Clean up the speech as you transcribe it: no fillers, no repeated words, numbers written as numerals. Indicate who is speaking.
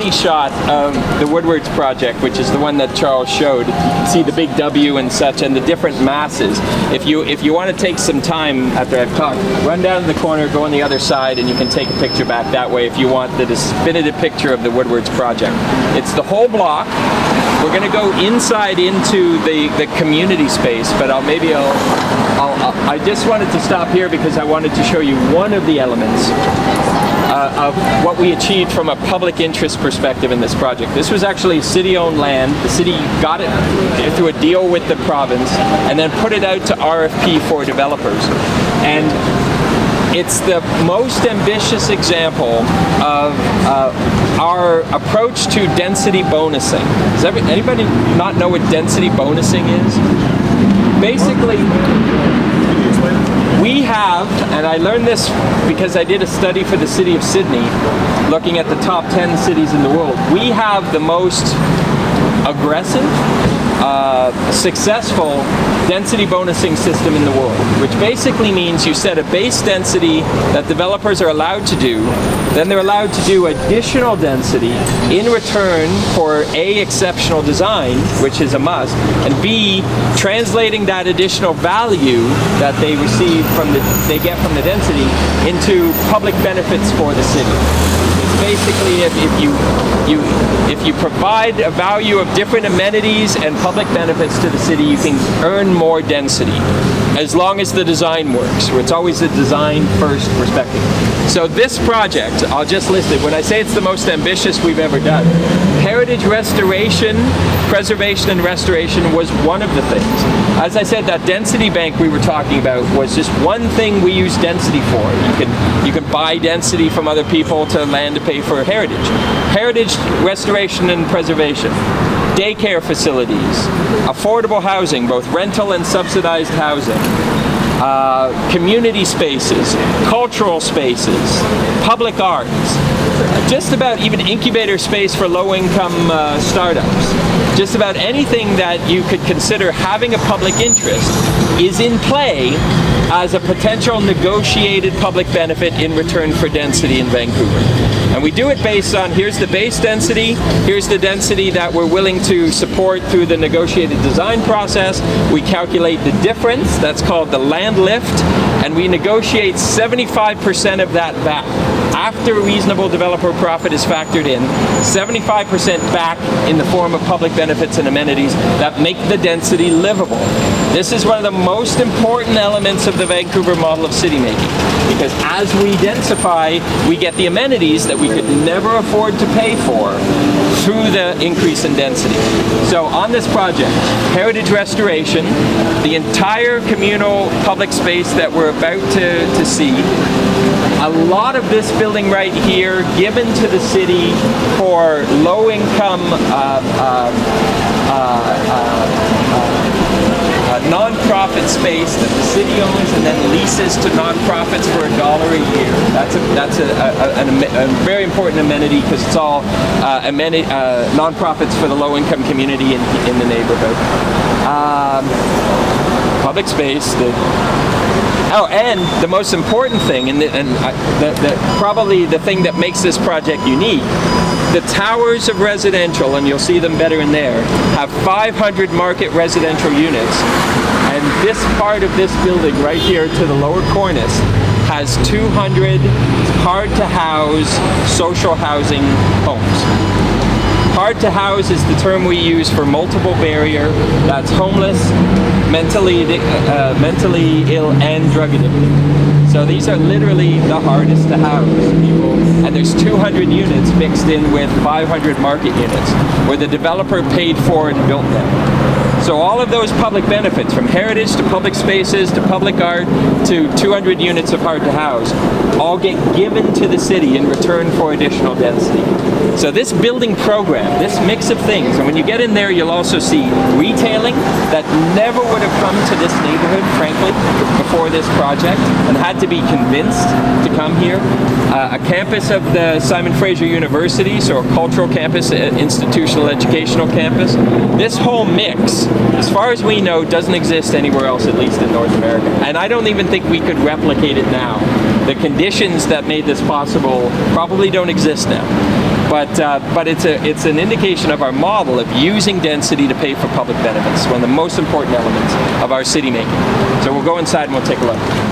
Speaker 1: body shot of the Woodwards project, which is the one that Charles showed. You can see the big W and such, and the different masses. If you want to take some time after I've talked, run down to the corner, go on the other side, and you can take a picture back that way if you want the definitive picture of the Woodwards project. It's the whole block. We're going to go inside into the community space, but I just wanted to stop here because I wanted to show you one of the elements of what we achieved from a public interest perspective in this project. This was actually city-owned land. The city got it through a deal with the province and then put it out to RFP for developers. And it's the most ambitious example of our approach to density bonusing. Does anybody not know what density bonusing is? Basically, we have, and I learned this because I did a study for the city of Sydney, looking at the top 10 cities in the world. We have the most aggressive, successful density bonusing system in the world, which basically means you set a base density that developers are allowed to do, then they're allowed to do additional density in return for A, exceptional design, which is a must, and B, translating that additional value that they receive they get from the density into public benefits for the city. Basically, if you provide a value of different amenities and public benefits to the city, you can earn more density, as long as the design works. It's always a design first perspective. So this project, I'll just list it. When I say it's the most ambitious we've ever done, heritage restoration, preservation and restoration was one of the things. As I said, that density bank we were talking about was just one thing we use density for. You can buy density from other people to land to pay for heritage. Heritage restoration and preservation. Daycare facilities, affordable housing, both rental and subsidized housing, community spaces, cultural spaces, public arts, just about even incubator space for low-income startups. Just about anything that you could consider having a public interest is in play as a potential negotiated public benefit in return for density in Vancouver. And we do it based on, here's the base density, here's the density that we're willing to support through the negotiated design process. We calculate the difference, that's called the land lift, and we negotiate 75% of that back. After reasonable developer profit is factored in, 75% back in the form of public benefits and amenities that make the density livable. This is one of the most important elements of the Vancouver model of city making, because as we densify, we get the amenities that we could never afford to pay for through the increase in density. So on this project, heritage restoration, the entire communal public space that we're about to see, a lot of this building right here given to the city for low-income non-profit space that the city owns and then leases to non-profits for $1 a year. That's a very important amenity because it's all non-profits for the low-income community in the neighborhood. Public space. And the most important thing, probably the thing that makes this project unique, the towers of residential, and you'll see them better in there, have 500 market residential units. And this part of this building right here to the lower cornice has 200 hard-to-house social housing homes. Hard to house is the term we use for multiple barrier. That's homeless, mentally ill, and drug addicted. So these are literally the hardest to house people. And there's 200 units mixed in with 500 market units where the developer paid for and built them. So all of those public benefits, from heritage to public spaces to public art to 200 units of hard to house, all get given to the city in return for additional density. So this building program, this mix of things, and when you get in there, you'll also see retailing that never would have come to this neighborhood, frankly, before this project, and had to be convinced to come here. A campus of the Simon Fraser University, so a cultural campus, institutional educational campus. This whole mix, as far as we know, doesn't exist anywhere else, at least in North America. And I don't even think we could replicate it now. The conditions that made this possible probably don't exist now. But it's an indication of our model of using density to pay for public benefits, one of the most important elements of our city making. So we'll go inside and we'll take a look.